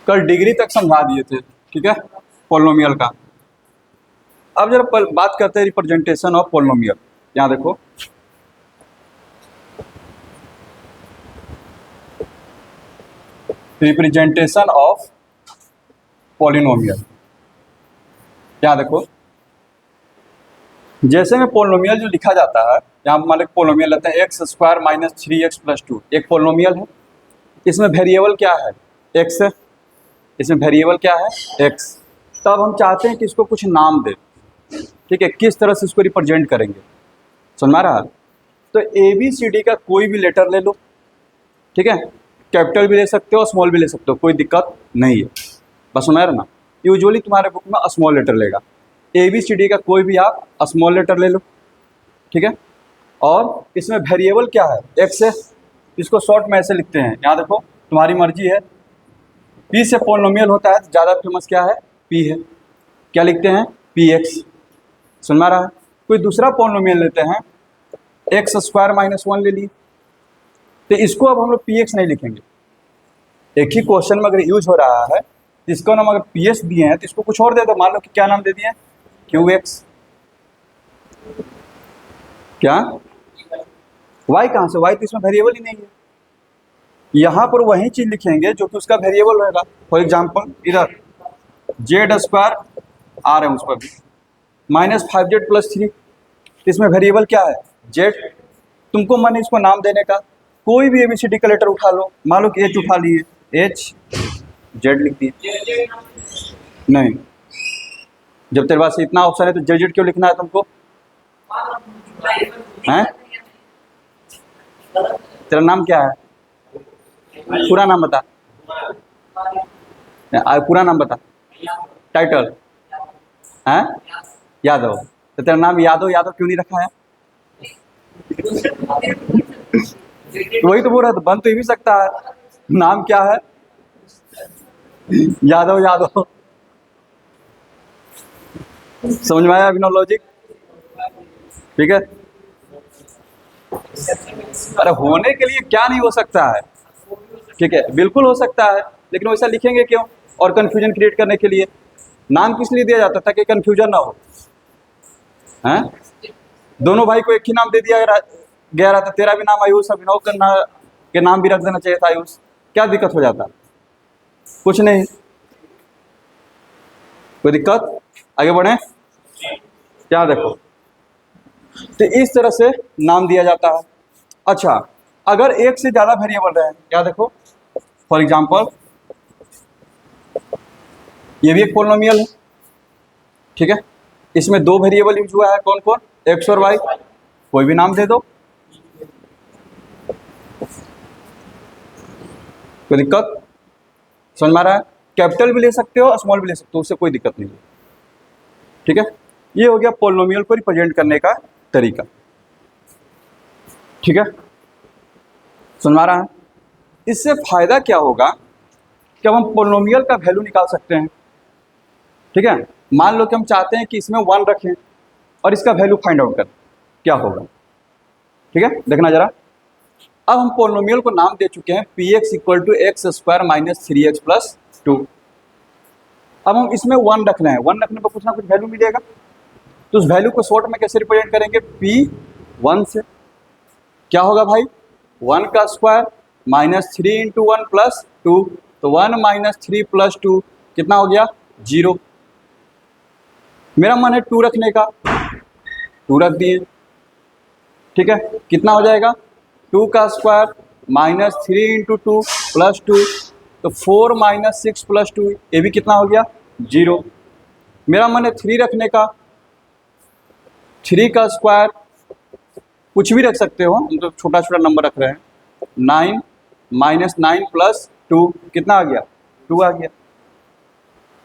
कल डिग्री तक समझा दिए थे, ठीक है, पोलिनोमियल का। अब जरा बात करते हैं रिप्रेजेंटेशन ऑफ पोलिनोमियल। यहाँ देखो, रिप्रेजेंटेशन ऑफ पोलिनोमियल। यहाँ देखो, जैसे में पोलिनोमियल जो लिखा जाता है, यहाँ मान लो पोलिनोमियल लेते हैं x square minus 3x plus 2, एक पोलिनोमियल है। इसमें वेरिएबल क्या है? एक्स है। इसमें वेरिएबल क्या है? एक्स। तो अब हम चाहते हैं कि इसको कुछ नाम दें, ठीक है, किस तरह से इसको रिप्रेजेंट करेंगे, समझ में आ रहा है? तो ABCD का कोई भी लेटर ले लो, ठीक है, कैपिटल भी ले सकते हो, स्मॉल भी ले सकते हो, कोई दिक्कत नहीं है, बस समझ रहे ना। यूजुअली तुम्हारे बुक में स्मॉल लेटर लेगा। ABCD का कोई भी आप स्मॉल लेटर ले लो, ठीक है। और इसमें वेरिएबल क्या है? एक्स है। इसको शॉर्ट में ऐसे लिखते हैं, यहाँ देखो, तुम्हारी मर्जी है। P से पोलिनोमियल होता है तो ज़्यादा फेमस क्या है? P है। क्या लिखते हैं? PX। सुन में आ रहा है? कोई दूसरा पोलिनोमियल लेते हैं, एक्स स्क्वायर माइनस 1 ले लिए, तो इसको अब हम लोग PX नहीं लिखेंगे। एक ही क्वेश्चन में अगर यूज हो रहा है, इसको हम अगर PS दिए हैं तो इसको कुछ और दे दो। मान लो कि क्या नाम दे दिए? QX। क्या? Y कहाँ से? Y तो इसमें वेरिएबल ही नहीं है। यहाँ पर वही चीज लिखेंगे जो कि उसका वेरिएबल रहेगा। फॉर एग्जाम्पल इधर जेड स्क्वायर आ रहे हैं उस पर भी माइनस 5z प्लस 3, इसमें वेरिएबल क्या है? जेड। तुमको मन है इसको नाम देने का, कोई भी ABCD का लेटर उठा लो, मान लो कि H उठा लिए, H, जेड लिख दिए। नहीं, जब तेरे पास इतना ऑप्शन है तो जेड क्यों लिखना है तुमको? हैं? तेरा नाम क्या है? पूरा नाम बता, पूरा नाम बता। टाइटल है यादव। तो तेरा नाम यादव यादव क्यों नहीं रखा है? वही तो बोल रहा था, बन तो ये भी सकता है। नाम क्या है? यादव यादव। समझ में आया अभिनव लॉजिक? ठीक है। अरे होने के लिए क्या नहीं हो सकता है, ठीक है, बिल्कुल हो सकता है, लेकिन वैसा लिखेंगे क्यों? और कंफ्यूजन क्रिएट करने के लिए। नाम किस लिए दिया जाता था? कि कंफ्यूजन ना हो। हैं? दोनों भाई को एक ही नाम दे दिया गया रहा था, तेरा भी नाम आयुष, अभिनव के नाम भी रख देना चाहिए था आयुष, क्या दिक्कत हो जाता? कुछ नहीं, कोई दिक्कत। आगे बढ़े। क्या देखो, तो इस तरह से नाम दिया जाता है। अच्छा, अगर एक से ज्यादा वेरिएबल रहे, क्या देखो, फॉर एग्जाम्पल ये भी एक पोलिनोमियल है, ठीक है, इसमें दो वेरिएबल यूज हुआ है, कौन कौन? एक्स और वाई। कोई भी नाम दे दो, कोई दिक्कत? समझ में आ रहा है? कैपिटल भी ले सकते हो, स्मॉल भी ले सकते हो, उससे कोई दिक्कत नहीं है, ठीक है। ये हो गया पोलिनोमियल को रिप्रेजेंट करने का तरीका, ठीक है। समझ में आ रहा है? इससे फायदा क्या होगा कि अब हम पोलिनोमियल का वैल्यू निकाल सकते हैं, ठीक है। मान लो कि हम चाहते हैं कि इसमें 1 रखें और इसका वैल्यू फाइंड आउट करें, क्या होगा, ठीक है, देखना जरा। अब हम पोलिनोमियल को नाम दे चुके हैं PX equal to X square minus 3x plus 2। अब हम इसमें 1 रख रहे हैं, 1 रखने पर कुछ ना कुछ वैल्यू मिलेगा, तो उस वैल्यू को शॉर्ट में कैसे रिप्रेजेंट करेंगे? P1 से। क्या होगा भाई? 1 का स्क्वायर माइनस 3 इंटू 1 प्लस 2, तो 1 माइनस 3 प्लस 2 कितना हो गया? 0। मेरा मन है 2 रखने का, 2 रख दिए, ठीक है, कितना हो जाएगा? 2 का स्क्वायर माइनस 3 इंटू 2 प्लस 2, तो 4 माइनस 6 प्लस 2, ये भी कितना हो गया? 0। मेरा मन है 3 रखने का, 3 का स्क्वायर कुछ भी रख सकते हो, हम तो छोटा छोटा नंबर रख रहे हैं, 9 माइनस 9 प्लस 2 कितना आ गया? 2 आ गया,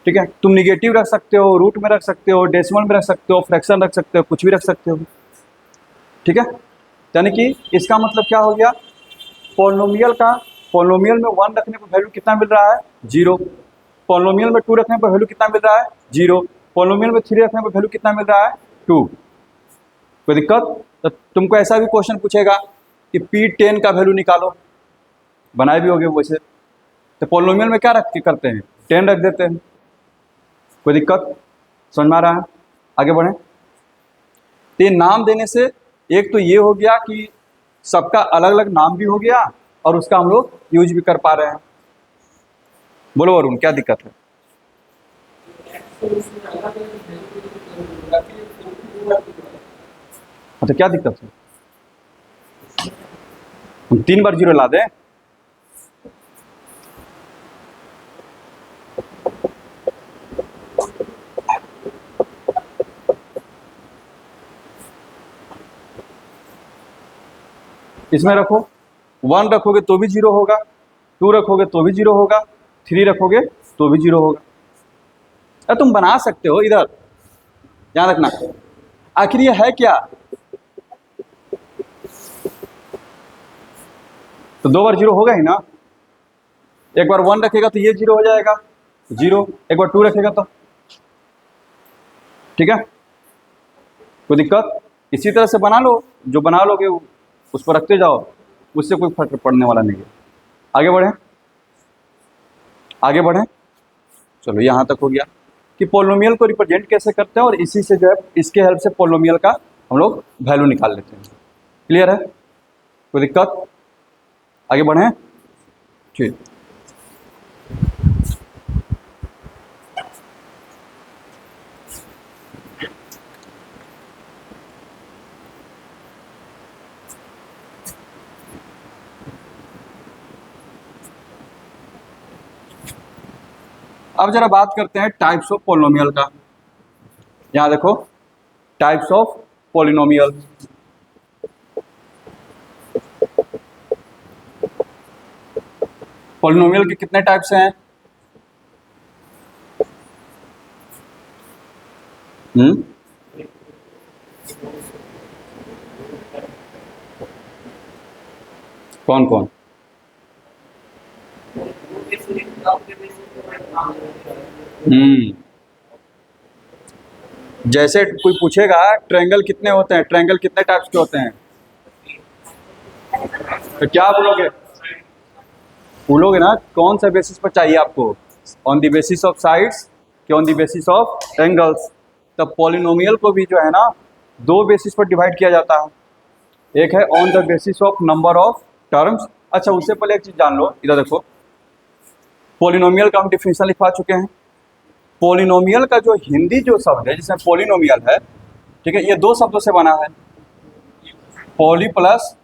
ठीक है। तुम निगेटिव रख सकते हो, रूट में रख सकते हो, डेसिमल में रख सकते हो, फ्रैक्शन रख सकते हो, कुछ भी रख सकते हो, ठीक है। यानी कि इसका मतलब क्या हो गया? पोलिनोमियल में 1 रखने पर वैल्यू कितना मिल रहा है? 0। पोलिनोमियल में 2 रखने पर वैल्यू कितना मिल रहा है? 0। पोलिनोमियल में 3 रखने पर वैल्यू कितना मिल रहा है? 2। कोई दिक्कत? तो तुमको ऐसा भी क्वेश्चन पूछेगा कि P10 का वैल्यू निकालो, बनाए भी होगे वैसे, तो पोलिनोमियल में क्या रख के करते हैं, 10 रख देते हैं। कोई दिक्कत, समझ में आ रहा है? आगे बढ़ें। तो ये नाम देने से एक तो ये हो गया कि सबका अलग अलग नाम भी हो गया और उसका हम लोग यूज भी कर पा रहे हैं। बोलो वरुण, क्या दिक्कत है? अच्छा, क्या दिक्कत है? हम 3 बार 0 ला दें? इसमें रखो, 1 रखोगे तो भी 0 होगा, 2 रखोगे तो भी 0 होगा, 3 रखोगे तो भी 0 होगा। अरे तुम बना सकते हो, इधर ध्यान रखना। आखिर ये है क्या? तो 2 बार 0 होगा ही ना। एक बार 1 रखेगा तो ये 0 हो जाएगा, 0। एक बार 2 रखेगा तो, ठीक है, कोई दिक्कत? इसी तरह से बना लो, जो बना लोगे उस पर रखते जाओ, उससे कोई फर्क पड़ने वाला नहीं है। आगे बढ़ें, आगे बढ़ें। चलो यहाँ तक हो गया कि पोलिनोमियल को रिप्रेजेंट कैसे करते हैं, और इसी से जो है इसके हेल्प से पोलिनोमियल का हम लोग वैल्यू निकाल लेते हैं। क्लियर है? कोई दिक्कत? आगे बढ़ें, ठीक। अब जरा बात करते हैं टाइप्स ऑफ पोलिनोमियल का। यहां देखो, टाइप्स ऑफ पोलिनोमियल। पोलिनोमियल के कितने टाइप्स हैं? कौन कौन? जैसे कोई पूछेगा ट्रायंगल कितने होते हैं, ट्रायंगल कितने टाइप्स के होते हैं, तो क्या बोलोगे? बोलोगे ना कौन सा बेसिस पर चाहिए आपको, on the basis of sides कि on the basis of angles. तब पॉलिनोमियल को भी जो है ना 2 बेसिस पर डिवाइड किया जाता है। एक है on the basis of number of terms. अच्छा, उससे पहले एक चीज जान लो, इधर देखो, पॉलिनोमियल का हम डिफिनेशन लिखवा चुके हैं। पॉलिनोमियल का जो हिंदी जो शब्द है जिसमें पॉलिनोमियल है, ठीक है, ये 2 शब्दों से बना है, पॉली प्लस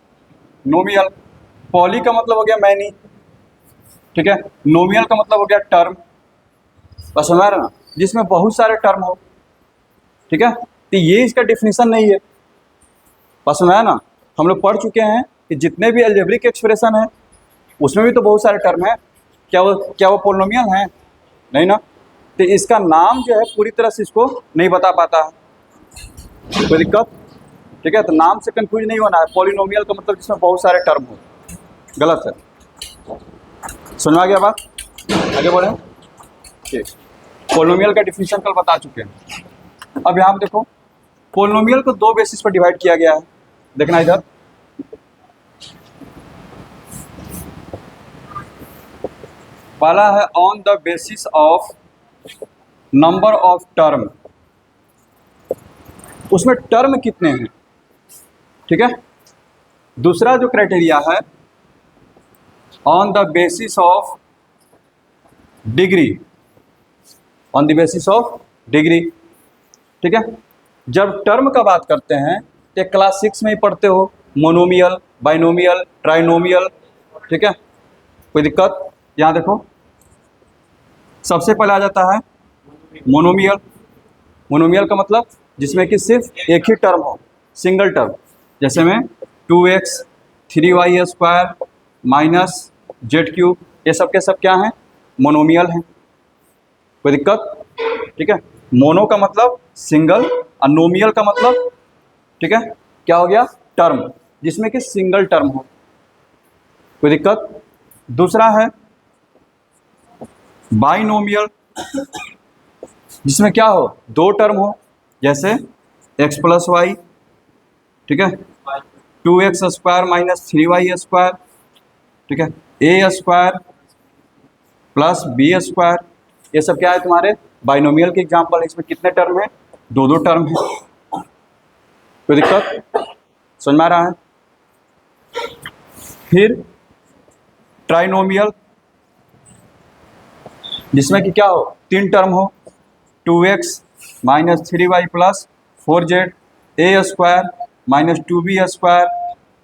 नोमियल। पॉली का मतलब हो गया मैनी, ठीक है, नोमियल का मतलब हो गया टर्म। बस समझ रहे ना, जिसमें बहुत सारे टर्म हो, ठीक है। तो ये इसका डिफिनेशन नहीं है, बस समझ ना। हम लोग पढ़ चुके हैं कि जितने भी अलजेब्रिक एक्सप्रेशन है उसमें भी तो बहुत सारे टर्म है। क्या वो पॉलिनोमियल है? नहीं ना। तो इसका नाम जो है पूरी तरह से इसको नहीं बता पाता है। कोई दिक्कत? ठीक है, तो नाम से कंफ्यूज नहीं होना है। पॉलिनोमियल का मतलब जिसमें बहुत सारे टर्म हो, गलत है। समझ आ गया बात? आगे बढ़े, ठीक। पॉलिनोमियल का डिफिनेशन कल बता चुके हैं। अब यहाँ देखो, पॉलिनोमियल को 2 बेसिस पर डिवाइड किया गया है। देखना इधर, पहला है on the basis of number of term. उसमें टर्म कितने हैं, ठीक है। दूसरा जो क्राइटेरिया है on the basis of degree, on the basis of degree, ठीक है। जब टर्म का बात करते हैं तो क्लास 6 में ही पढ़ते हो, मोनोमियल, बाइनोमियल, ट्राइनोमियल, ठीक है। कोई दिक्कत? यहाँ देखो, सबसे पहले आ जाता है मोनोमियल। मोनोमियल का मतलब जिसमें कि सिर्फ एक ही टर्म हो, सिंगल टर्म। जैसे में 2x 3y square minus z3, ये सब के सब क्या हैं? मोनोमियल हैं। कोई दिक्कत? ठीक है। मोनो का मतलब सिंगल और नोमियल का मतलब, ठीक है, क्या हो गया? टर्म, जिसमें कि सिंगल टर्म हो। कोई दिक्कत? दूसरा है बाइनोमियल, जिसमें क्या हो? 2 टर्म हो, जैसे x प्लस वाई, ठीक है, 2x square minus 3y square, ठीक है, a square plus B square. ये सब क्या है तुम्हारे बाइनोमियल के एग्जाम्पल है। इसमें कितने टर्म है? दो दो टर्म है। कोई दिक्कत? समझ में आ रहा है? फिर ट्राइनोमियल, जिसमें कि क्या हो, तीन टर्म हो, 2x minus 3y plus 4z, a square minus 2b square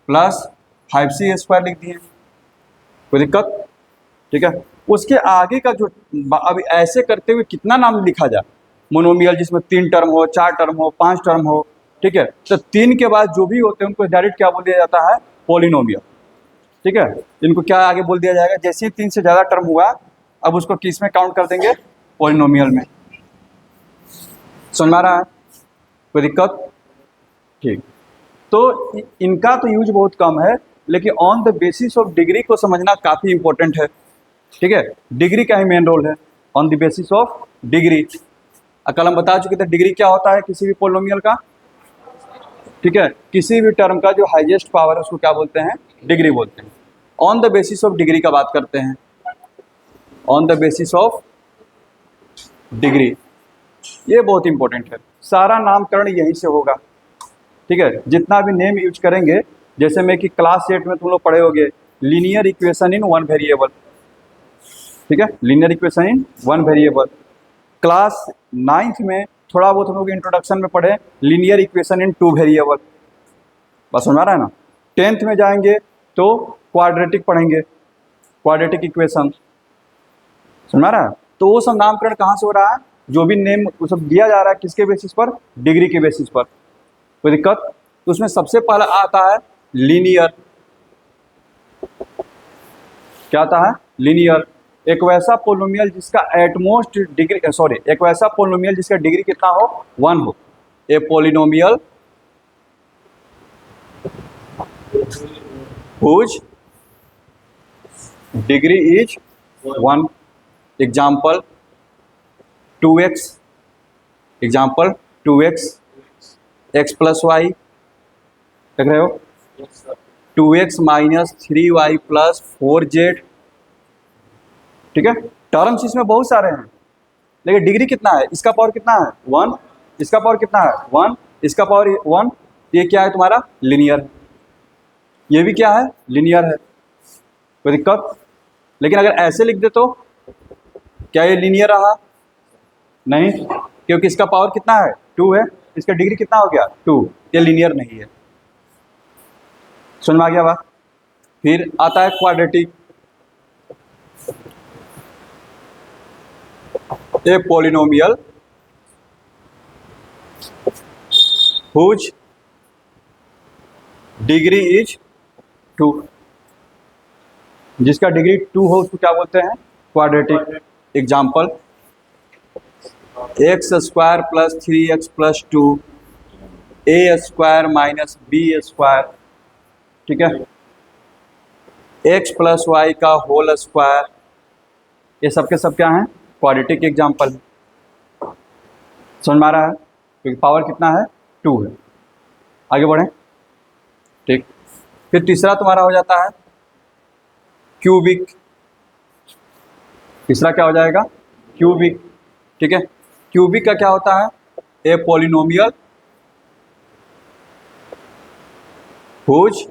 plus 5c square लिख दिए। कोई दिक्कत? ठीक है। उसके आगे का जो अब ऐसे करते हुए कितना नाम लिखा जाए, मोनोमियल जिसमें तीन टर्म हो, चार टर्म हो, पांच टर्म हो, ठीक है, तो तीन के बाद जो भी होते हैं उनको डायरेक्ट क्या बोल दिया जाता है? पॉलिनोमियल। ठीक है। इनको क्या आगे बोल दिया जाएगा? जैसे ही तीन से ज़्यादा टर्म हुआ अब उसको किस में काउंट कर देंगे? पॉलिनोमियल में। समझ में आ रहा है? कोई दिक्कत? ठीक। तो इनका तो यूज बहुत कम है, लेकिन on the basis of degree को समझना काफ़ी इंपॉर्टेंट है। ठीक है। डिग्री का ही मेन रोल है, on the basis of degree. कल हम बता चुके थे डिग्री क्या होता है किसी भी पॉलिनोमियल का। ठीक है। किसी भी टर्म का जो हाईएस्ट पावर है उसको क्या बोलते हैं? डिग्री बोलते हैं। On the basis of degree का बात करते हैं, on the basis of degree. ये बहुत इंपॉर्टेंट है, सारा नामकरण यहीं से होगा। ठीक है। जितना भी नेम यूज करेंगे, जैसे मैं कि क्लास 8 में तुम लोग पढ़े होगे linear equation in one variable. ठीक है। Linear equation in one variable. Class 9th में थोड़ा बहुत हम लोग इंट्रोडक्शन में पढ़े linear equation in two variable. बस समझ आ रहा है ना? 10th में जाएंगे तो क्वाड्रेटिक पढ़ेंगे, क्वाड्रेटिक इक्वेशन। समझ आ रहा है? तो वो सब नामकरण कहाँ से हो रहा है? जो भी नेम वो सब दिया जा रहा है किसके बेसिस पर? डिग्री के बेसिस पर। कोई दिक्कत? तो उसमें सबसे पहला आता है लीनियर। क्या आता है? लीनियर। एक वैसा पोलिनोमियल जिसका एटमोस्ट डिग्री, सॉरी, एक वैसा पोलिनोमियल जिसका डिग्री कितना हो? 1 हो। A polynomial whose degree is 1। Example 2x, example 2x, x plus y, देख रहे हो? 2x minus 3y plus 4z। ठीक है। टर्म्स इसमें बहुत सारे हैं, लेकिन डिग्री कितना है? इसका पावर कितना है? 1। इसका पावर कितना है? 1। इसका पावर 1। ये क्या है तुम्हारा? लीनियर। ये भी क्या है? लीनियर है। कोई दिक्कत? लेकिन अगर ऐसे लिख दे तो क्या ये लीनियर रहा? नहीं, क्योंकि इसका पावर कितना है? 2 है। इसका डिग्री कितना हो गया? 2। ये लीनियर नहीं है। समझ में आ गया बात? फिर आता है quadratic. A polynomial whose degree is 2। जिसका डिग्री 2 हो उसको क्या बोलते हैं? Quadratic. Example x square plus 3x plus 2, ए स्क्वायर माइनस बी स्क्वायर। ठीक है। एक्स प्लस वाई का होल स्क्वायर। ये सब के सब क्या हैं? Quadratic example. समझ में आ रहा है? क्योंकि पावर कितना है? 2 है। आगे बढ़ें। ठीक। फिर तीसरा तुम्हारा हो जाता है क्यूबिक। तीसरा क्या हो जाएगा? क्यूबिक। ठीक है। क्यूबिक का क्या होता है? A polynomial whose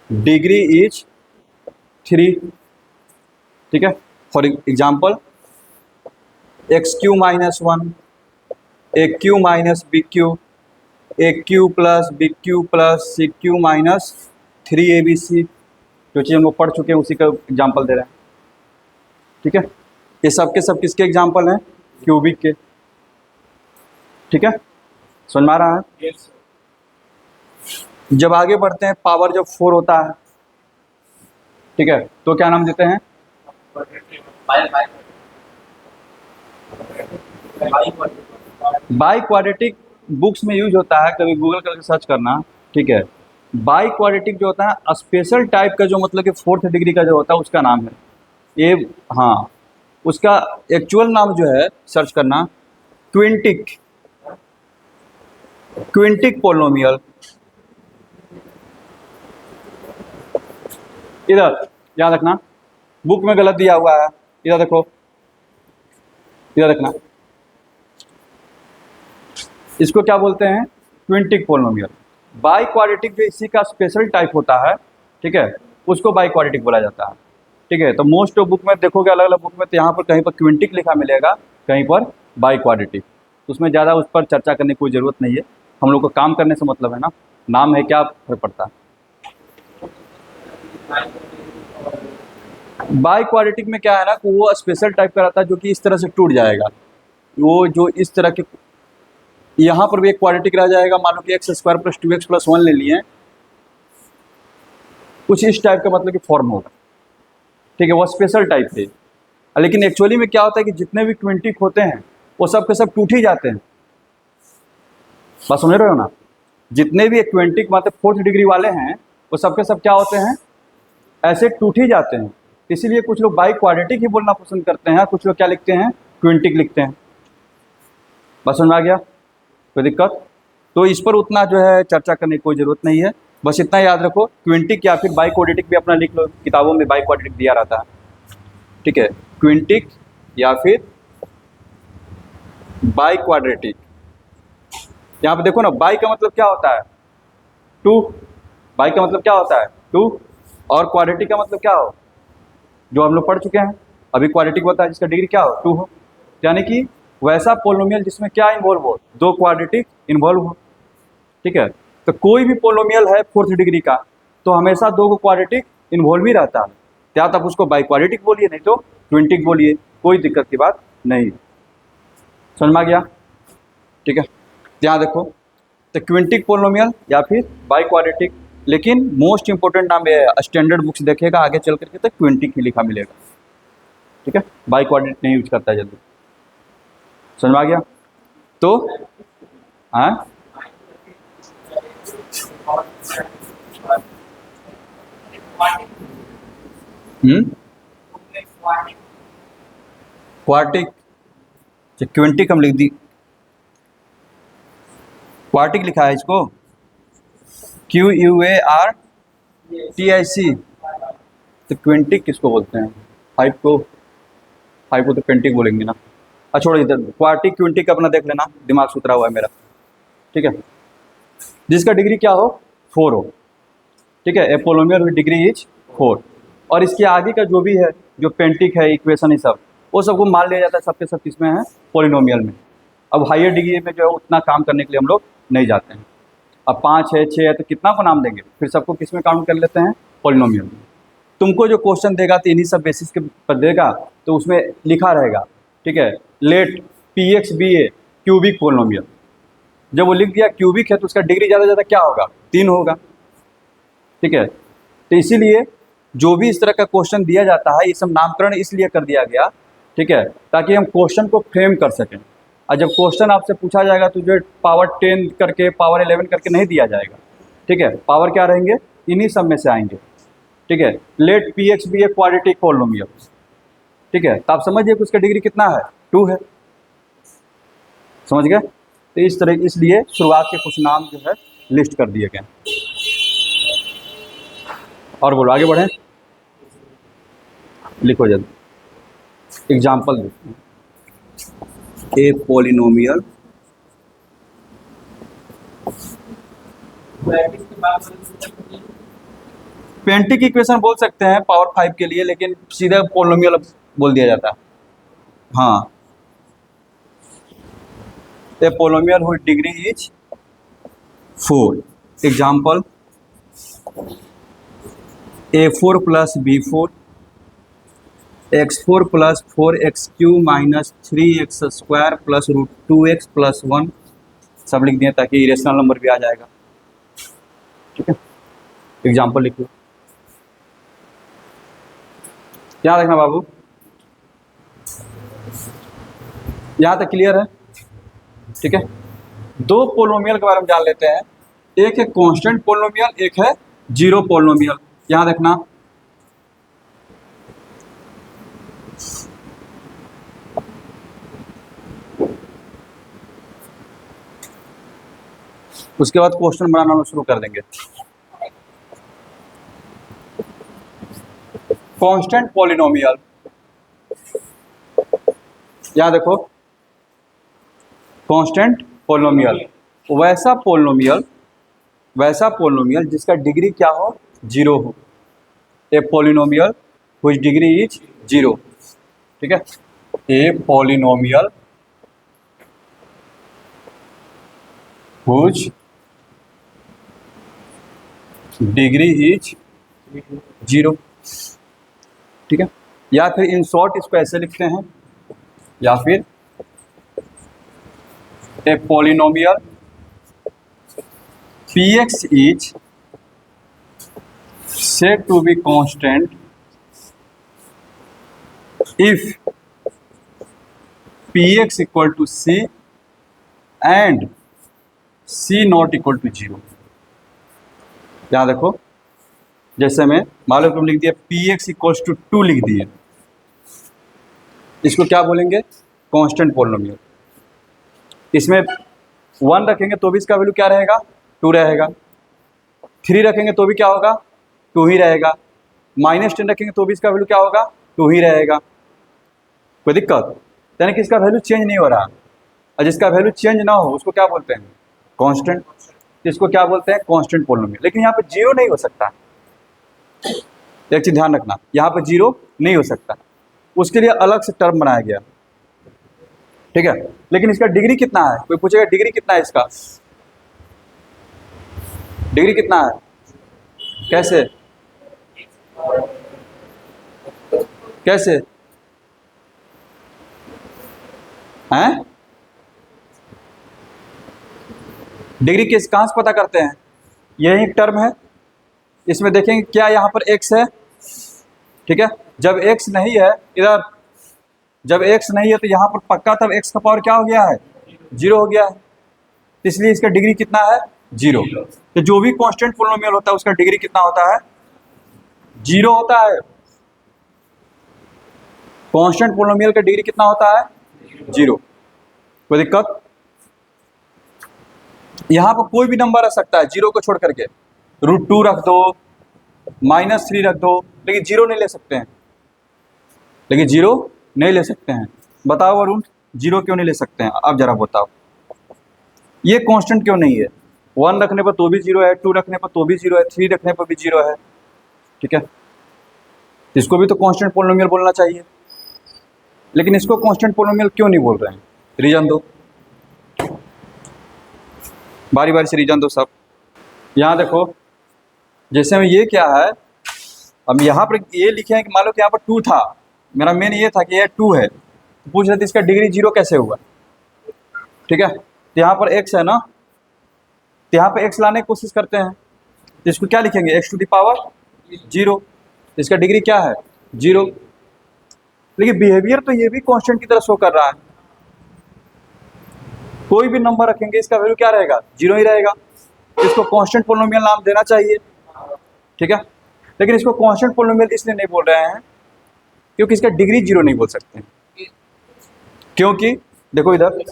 degree is 3। ठीक है। For example X cube minus 1, A cube minus B cube, A cube plus B cube plus C cube minus 3abc। जो चीज़ हम लोग पढ़ चुके हैं उसी का एग्जाम्पल दे रहे हैं। ठीक है। ये सब के सब किसके एग्जाम्पल हैं? क्यूबिक के। ठीक है। समझ में आ रहा है? yes, जब आगे बढ़ते हैं, पावर जब 4 होता है, ठीक है, तो क्या नाम देते हैं? बाई क्वाड्रेटिक बुक्स में यूज होता है, कभी गूगल करके सर्च करना। ठीक है। बाई क्वाड्रेटिक जो होता है स्पेशल टाइप का, जो मतलब कि 4th डिग्री का जो होता है उसका नाम है ये। हाँ, उसका एक्चुअल नाम जो है सर्च करना क्विंटिक, क्विंटिक पोलिनोमियल। इधर याद रखना बुक में गलत दिया हुआ है, इधर देखो, इधर देखना, इसको क्या बोलते हैं, क्विंटिक पोलिनोमियल। बाई क्वाड्रेटिक भी इसी का स्पेशल टाइप होता है, ठीक है, उसको बाई क्वाड्रेटिक बोला जाता है, ठीक है। तो मोस्ट ऑफ बुक में देखोगे, अलग अलग बुक में, तो यहाँ पर कहीं पर क्विंटिक लिखा मिलेगा, कहीं पर बाई क्वाड्रेटिक। उसमें ज़्यादा उस पर चर्चा करने की कोई ज़रूरत नहीं है, हम लोग को काम करने से मतलब है ना, नाम है क्या फर्क पड़ता है। बाई क्वाड्रेटिक में क्या है ना कि वो स्पेशल टाइप का रहता है जो कि इस तरह से टूट जाएगा, वो जो इस तरह के, यहाँ पर भी एक क्वाड्रेटिक रह जाएगा, मान लो कि x square plus 2x plus 1 ले लिए, कुछ इस टाइप का मतलब कि फॉर्म होगा, ठीक है, वो स्पेशल टाइप थे। लेकिन एक्चुअली में क्या होता है कि जितने भी क्विंटिक होते हैं वो सब के सब टूट ही जाते हैं, बात समझ रहे हो ना। जितने भी क्विंटिक मतलब 4th डिग्री वाले हैं वो सब के सब क्या होते हैं, ऐसे टूट ही जाते हैं। इसीलिए कुछ लोग बाई क्वाड्रेटिक ही बोलना पसंद करते हैं, कुछ लोग क्या लिखते हैं, क्विंटिक लिखते हैं। बस समझ आ गया, कोई दिक्कत? तो इस पर उतना जो है चर्चा करने की कोई ज़रूरत नहीं है, बस इतना याद रखो, क्विंटिक या फिर बाई क्वाड्रेटिक भी अपना लिख लो, किताबों में बाई क्वाड्रेटिक दिया रहता है, ठीक है, क्विंटिक या फिर बाई क्वाड्रेटिक। यहाँ पे देखो ना, बाई का मतलब क्या होता है, 2, बाई का मतलब क्या होता है 2, और क्वाड्रेटिक का मतलब क्या हो, जो हम लोग पढ़ चुके हैं अभी, क्वाड्रेटिक होता है जिसका डिग्री क्या हो 2 हो, यानी कि वैसा पोलिनोमियल जिसमें क्या इन्वॉल्व हो, 2 क्वाड्रेटिक इन्वॉल्व हो, ठीक है। तो कोई भी पोलिनोमियल है 4th डिग्री का तो हमेशा 2 क्वाड्रेटिक इन्वॉल्व ही रहता है, या तब उसको बाई क्वाड्रेटिक बोलिए, नहीं तो क्विंटिक बोलिए, कोई दिक्कत की बात नहीं। समझ में आ गया, ठीक है। यहाँ देखो, तो क्विंटिक पोलिनोमियल या फिर बाई क्वाड्रेटिक, लेकिन मोस्ट इंपॉर्टेंट नाम ये है, स्टैंडर्ड बुक्स देखेगा आगे चल करके तो क्विंटिक ही लिखा मिलेगा, ठीक है, बाई क्वाड्रेटिक नहीं यूज करता है जल्दी। समझ में आ गया? तो हाँ, क्वार्टिक, क्विंटिक हम लिख दी, क्वार्टिक लिखा है इसको, QUARTIC, तो क्विंटिक किसको बोलते हैं, 5 को तो क्विंटिक बोलेंगे ना। अच्छा छोड़ो, इधर क्वार्टिक क्विंटिक अपना देख लेना, दिमाग सुथरा हुआ है मेरा, ठीक है, जिसका डिग्री क्या हो 4 हो, ठीक है, ए पोलिनोमियल विद डिग्री इज 4, और इसके आगे का जो भी है, जो पेंटिक है, इक्वेशन ही सब, वो सबको मान लिया जाता है, सबके सब किसमें है, पोलिनोमियल में। अब हायर डिग्री में जो है उतना काम करने के लिए हम लोग नहीं जाते हैं। अब 5 है 6 है तो कितना को नाम देंगे, फिर सबको किस में काउंट कर लेते हैं, पोलिनोमियल में। तुमको जो क्वेश्चन देगा तो इन्हीं सब बेसिस के पर देगा, तो उसमें लिखा रहेगा, ठीक है, let PX be a cubic polynomial. जब वो लिख दिया क्यूबिक है तो उसका डिग्री ज़्यादा ज़्यादा क्या होगा, 3 होगा, ठीक है। तो इसीलिए जो भी इस तरह का क्वेश्चन दिया जाता है, ये सब नामकरण इसलिए कर दिया गया, ठीक है, ताकि हम क्वेश्चन को फ्रेम कर सकें। और जब क्वेश्चन आपसे पूछा जाएगा तो जो पावर 10 करके पावर 11 करके नहीं दिया जाएगा, ठीक है, पावर क्या रहेंगे, इन्हीं सब में से आएंगे, ठीक है। Let PX be a quadratic polynomial, ठीक है, तो आप समझिए कि उसका डिग्री कितना है, 2 है, समझ गए। तो इस तरह, इसलिए शुरुआत के कुछ नाम जो है लिस्ट कर दिए गए। और बोलो, आगे बढ़ें, लिखो जल्दी एग्जाम्पल देखते हैं। ए पोलिनोमियल पेंटिक इक्वेशन बोल सकते हैं पावर 5 के लिए, लेकिन सीधा पोलिनोमियल बोल दिया जाता है। हाँ, ए पोलिनोमियल हुई degree is 4, example A4 plus B4 x4 plus 4x³ minus 3x square plus √2x plus 1, सब लिख दिए ताकि इरेशनल नंबर भी आ जाएगा, ठीक है। एग्जाम्पल लिख लो, क्या देखना बाबू, यहाँ तक क्लियर है, ठीक है। 2 पोलिनोमियल के बारे में जान लेते हैं, एक है कांस्टेंट पोलिनोमियल, एक है जीरो पोलिनोमियल। यहाँ देखना, उसके बाद क्वेश्चन बनाना शुरू कर देंगे। कांस्टेंट पॉलिनोमियल, यहां देखो कांस्टेंट पॉलिनोमियल, वैसा पॉलिनोमियल जिसका डिग्री क्या हो, जीरो हो। A polynomial which degree is zero, ठीक है। A polynomial which degree is zero, ठीक है। या फिर इन शॉर्ट इसको ऐसे लिखते हैं, या फिर a polynomial px is said to be constant if px equal to c and c not equal to 0। यहाँ देखो, जैसे मैं मान लो तुम लिख दिया px इक्वल्स टू 2 लिख दिए, इसको क्या बोलेंगे, कांस्टेंट पॉलिनोमियल। इसमें 1 रखेंगे तो भी इसका वैल्यू क्या रहेगा, 2 रहेगा। 3 रखेंगे तो भी क्या होगा, 2 ही रहेगा। -10 रखेंगे तो भी इसका वैल्यू क्या होगा, 2 ही रहेगा। कोई दिक्कत, यानी कि इसका वैल्यू चेंज नहीं हो रहा। और जिसका वैल्यू चेंज ना हो उसको क्या बोलते हैं, कांस्टेंट। इसको क्या बोलते हैं, कांस्टेंट पॉलिनोमियल। लेकिन यहाँ पे 0 नहीं हो सकता, एक चीज ध्यान रखना, यहाँ पे 0 नहीं हो सकता, उसके लिए अलग से टर्म बनाया गया, ठीक है। लेकिन इसका डिग्री कितना है, कोई पूछेगा डिग्री कितना है इसका, डिग्री कितना है, कैसे कैसे हैं, डिग्री किस कहाँ से पता करते हैं, यही एक टर्म है। इसमें देखेंगे क्या यहाँ पर x है, ठीक है। जब x नहीं है इधर, जब x नहीं है तो यहाँ पर पक्का तब x का पावर क्या हो गया है, 0 हो गया है। इसलिए इसका डिग्री कितना है, 0। तो जो भी कांस्टेंट पॉलिनोमियल होता है उसका डिग्री कितना होता है, 0 होता है। कांस्टेंट पॉलिनोमियल का डिग्री कितना होता है, 0। कोई दिक्कत, यहाँ पर कोई भी नंबर रख सकता है 0 को छोड़ करके, √2 रख दो, -3 रख दो, लेकिन 0 नहीं ले सकते हैं, लेकिन 0 नहीं ले सकते हैं। बताओ अरुण, 0 क्यों नहीं ले सकते हैं, अब जरा बताओ, ये कांस्टेंट क्यों नहीं है। 1 रखने पर तो भी 0 है, 2 रखने पर तो भी 0 है, 3 रखने पर भी 0 है, ठीक है। इसको भी तो कांस्टेंट पॉलिनोमियल बोलना चाहिए, लेकिन इसको कांस्टेंट पॉलिनोमियल क्यों नहीं बोल रहे हैं, रीजन दो, बारी बारी से रीजन दो सब। यहाँ देखो, जैसे में ये क्या है, अब यहाँ पर ये लिखे हैं कि मान लो कि यहाँ पर 2 था, मेरा मेन ये था कि ये 2 है, तो पूछ रहे थे इसका डिग्री 0 कैसे हुआ, ठीक है। तो यहाँ पर x है ना, तो यहाँ पर x लाने की कोशिश करते हैं, तो इसको क्या लिखेंगे, x⁻0। इसका डिग्री क्या है, 0। लेकिन बिहेवियर तो ये भी कांस्टेंट की तरह शो कर रहा है। कोई भी नंबर रखेंगे इसका वैल्यू क्या रहेगा, 0 ही रहेगा। इसको कांस्टेंट पॉलिनोमियल नाम देना चाहिए, ठीक है। लेकिन इसको कांस्टेंट पॉलिनोमियल इसलिए नहीं बोल रहे हैं क्योंकि इसका डिग्री 0 नहीं बोल सकते, क्योंकि देखो इधर,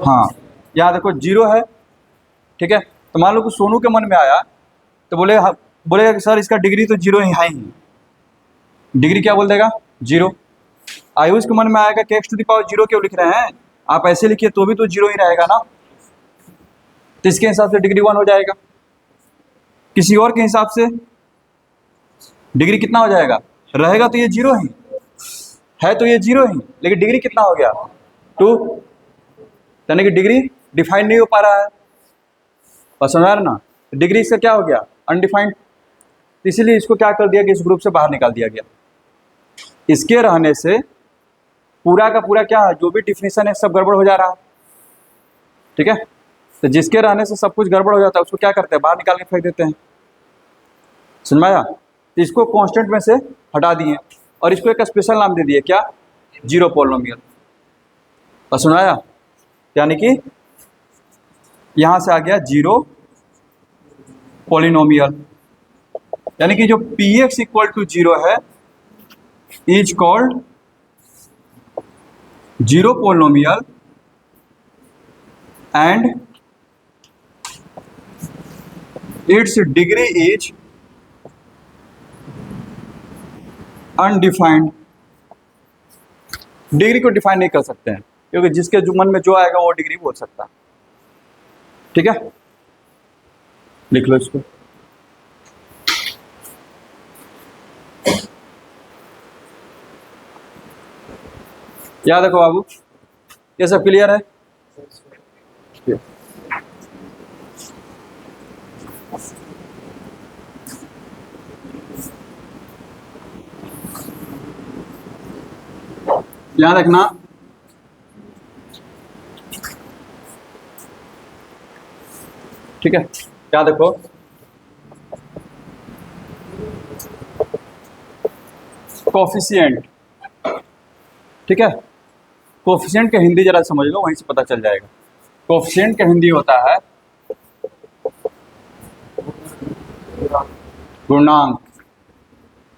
हाँ यहाँ देखो 0 है, ठीक है। तो मान लो कि सोनू के मन में आया तो बोलेगा कि सर इसका डिग्री तो 0 ही है ही, डिग्री क्या बोल देगा, 0। आयुष के मन में आएगा कि x⁻0 क्यों लिख रहे हैं, आप ऐसे लिखिए तो भी तो 0 ही रहेगा ना, तो इसके हिसाब से डिग्री 1 हो जाएगा। किसी और के हिसाब से डिग्री कितना हो जाएगा, रहेगा तो ये 0 ही है, तो ये 0 ही, लेकिन डिग्री कितना हो गया, 2, यानी कि डिग्री डिफाइन नहीं हो पा रहा है। और समझ ना, डिग्री इसका क्या हो गया, अनडिफाइंड। इसीलिए इसको क्या कर दिया कि इस ग्रुप से बाहर निकाल दिया गया। इसके रहने से पूरा का पूरा क्या है, जो भी डिफिनीशन है सब गड़बड़ हो जा रहा है, ठीक है। तो जिसके रहने से सब कुछ गड़बड़ हो जाता है उसको क्या करते हैं, बाहर निकाल के फेंक देते हैं, समझ में आया। तो इसको कांस्टेंट में से हटा दिए और इसको एक स्पेशल नाम दे दिए, क्या, 0 पॉलिनोमियल। और सुनाया, यानी कि यहाँ से आ गया 0 पॉलिनोमियल, यानी कि जो px = 0 है is called 0 polynomial and it's degree is undefined, degree को डिफाइन नहीं कर सकते हैं क्योंकि जिसके जो मन में जो आएगा वो डिग्री बोल सकता है। ठीक है, लिख लो इसको। याद रखो बाबू, ये सब क्लियर है? याद रखना ठीक है, याद रखो कोफिशिएंट। ठीक है, कोफिशिएंट का हिंदी जरा समझ लो, वहीं से पता चल जाएगा। कोफिशिएंट का हिंदी होता है गुणांक।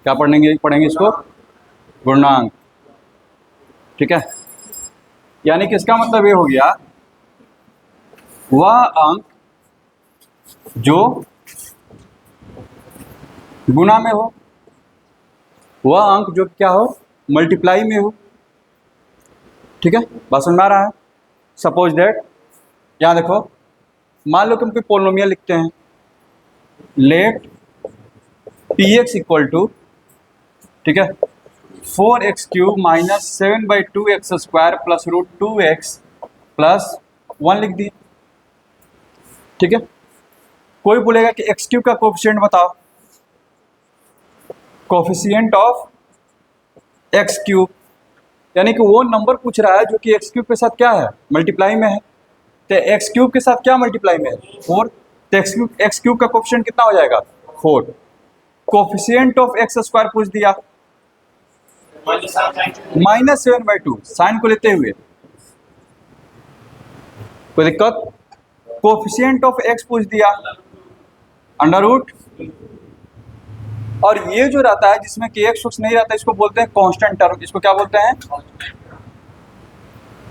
क्या पढ़ेंगे इसको? गुणांक। ठीक है, यानी कि इसका मतलब ये हो गया वह अंक जो गुना में हो, वह अंक जो क्या हो, मल्टीप्लाई में हो। ठीक है, बात समझ में आ रहा है? सपोज दैट, यहाँ देखो, मान लो कि हम कोई पोलिनोमियल लिखते हैं, let P X equal to, ठीक है, 4x³ minus 7/2x² plus √2x plus 1 लिख दिए। ठीक है, कोई बोलेगा कि x³ का कोफिशिएंट बताओ, कोफिशिएंट ऑफ x³, यानी कि वो नंबर पूछ रहा है जो कि x³ के साथ क्या है, मल्टीप्लाई में है। तो x³ के साथ क्या मल्टीप्लाई में है, 4। तो x³ का कोफिशिएंट कितना हो जाएगा, 4। कोफिशिएंट ऑफ x² पूछ दिया, -7/2, साइन को लेते हुए, कोई दिक्कत? कोफिशिएंट ऑफ x पूछ दिया, अंडर रूट, और ये जो रहता है जिसमें कि x नहीं रहता, इसको बोलते हैं कांस्टेंट टर्म। इसको क्या बोलते हैं?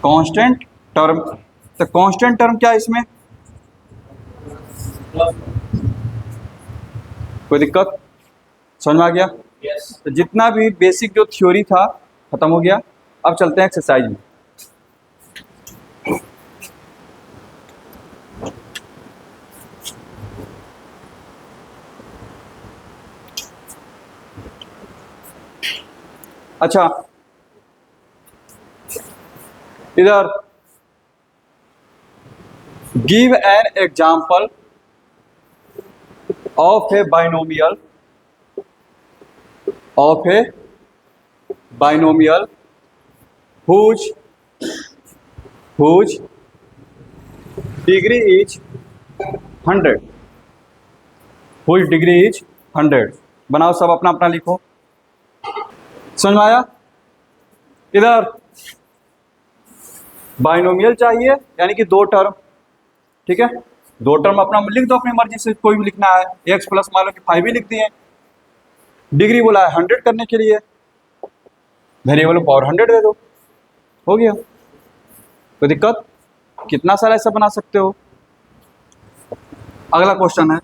Constant term. तो कांस्टेंट टर्म क्या है इसमें? कोई दिक्कत? समझ में आ गया? तो जितना भी बेसिक जो थ्योरी था खत्म हो गया। अब चलते हैं एक्सरसाइज में। अच्छा, इधर give an example of A binomial whose degree is 100, whose degree is 100। बनाओ, सब अपना अपना लिखो। समझ में आया? इधर बाइनोमियल चाहिए, यानी कि 2 टर्म। ठीक है, 2 टर्म अपना लिख दो अपनी मर्जी से, कोई भी लिखना है। x प्लस मान लो कि 5 भी लिख दिए। डिग्री बोला है 100 करने के लिए, वेरिएबल पावर 100 दे दो, हो गया। कोई दिक्कत? कितना सारा ऐसा बना सकते हो। अगला क्वेश्चन है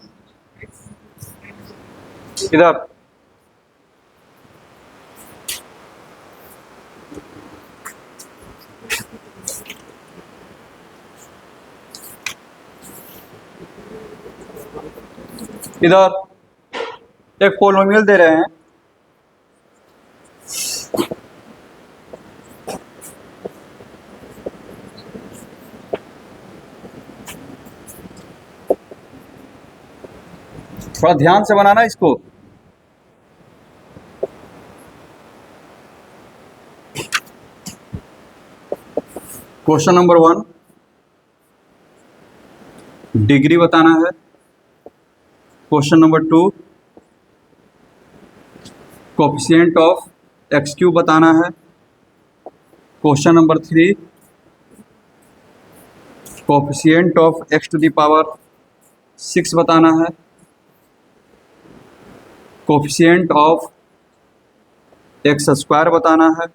इधर, एक पोलिनोमियल दे रहे हैं, थोड़ा ध्यान से बनाना इसको। क्वेश्चन नंबर 1 डिग्री बताना है। Question number 2 coefficient of x³ बताना है। Question number 3 coefficient of x⁶ बताना है। कोफिशिएंट ऑफ x² बताना है।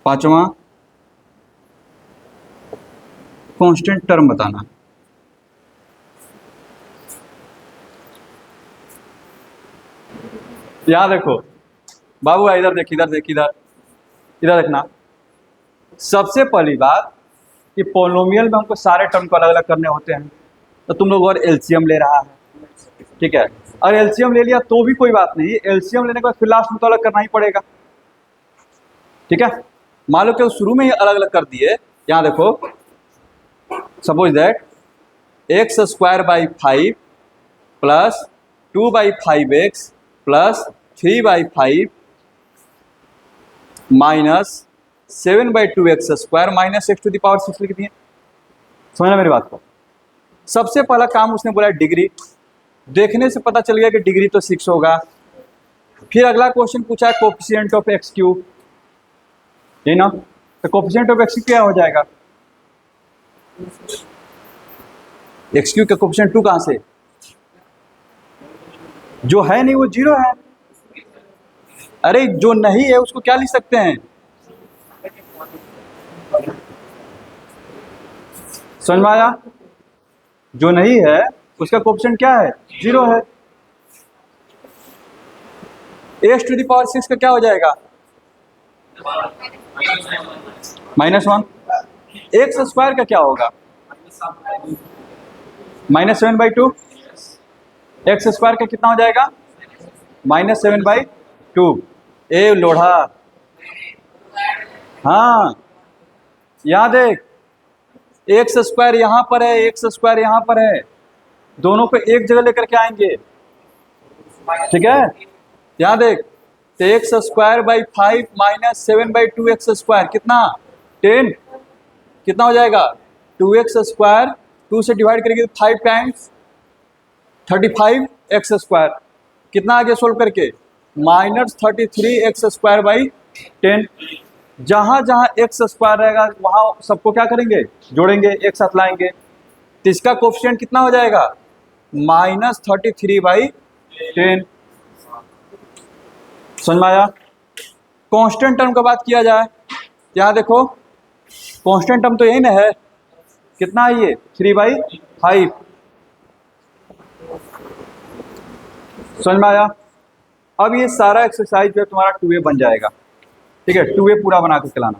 5वां कांस्टेंट टर्म बताना है। याद रखो, बाबू इधर देख, इधर देख, इधर इधर देखना। सबसे पहली बात कि पोलिनोमियल में हमको सारे टर्म को अलग अलग करने होते हैं, तो तुम लोग और एलसीएम ले रहा है, ठीक है। और एलसीएम ले लिया तो भी कोई बात नहीं, एलसीएम लेने के बाद फिर लास्ट में तो अलग करना ही पड़ेगा, ठीक है। मान लो कि शुरू में ही अलग अलग कर दिए, यहाँ देखो, suppose that x square by 5 plus 2/5x plus 3/5 minus 7/2x square minus x⁶ लिख दिए। समझना मेरी बात को। सबसे पहला काम उसने बोला डिग्री, देखने से पता चल गया कि डिग्री तो 6 होगा। फिर अगला क्वेश्चन पूछा है कोफिशिएंट ऑफ एक्स क्यूब, ये ना, तो कोफिशिएंट ऑफ एक्स क्या हो जाएगा, एक्स क्यूब का कोफिशिएंट 2 कहां से, जो है नहीं वो 0 है। अरे जो नहीं है उसको क्या लिख सकते हैं, समझ में आया, जो नहीं है उसका कोफिशिएंट क्या है, 0 है। x⁶ का क्या हो जाएगा, -1। एक्स स्क्वायर का क्या होगा, -7/2। एक्स स्क्वायर का कितना हो जाएगा, -7/2। ए लोढ़ा, हाँ यहाँ देख, एक्स स्क्वायर यहाँ पर है, एक्स स्क्वायर यहाँ पर है, दोनों को एक जगह लेकर के आएंगे, ठीक है। यहाँ देख, तो x square by 5 minus 7/2 x square कितना, 10, कितना हो जाएगा, 2x स्क्वायर, 2 से डिवाइड करेंगे 5 टाइम्स 35 एक्स स्क्वायर, कितना आगे सोल्व करके, -33 एक्स स्क्वायर बाई 10। जहाँ जहाँ एक्स स्क्वायर रहेगा वहाँ सबको क्या करेंगे, जोड़ेंगे, एक साथ लाएंगे, तो इसका कोफिशिएंट कितना हो जाएगा, -33/10। समझ में आया। कांस्टेंट टर्म का बात किया जाए, यहाँ देखो कांस्टेंट टर्म तो यही ना है, कितना है ये, 3/5। समझ में आया। अब ये सारा एक्सरसाइज जो है तुम्हारा 2a बन जाएगा, ठीक है, 2a पूरा बना के चलाना।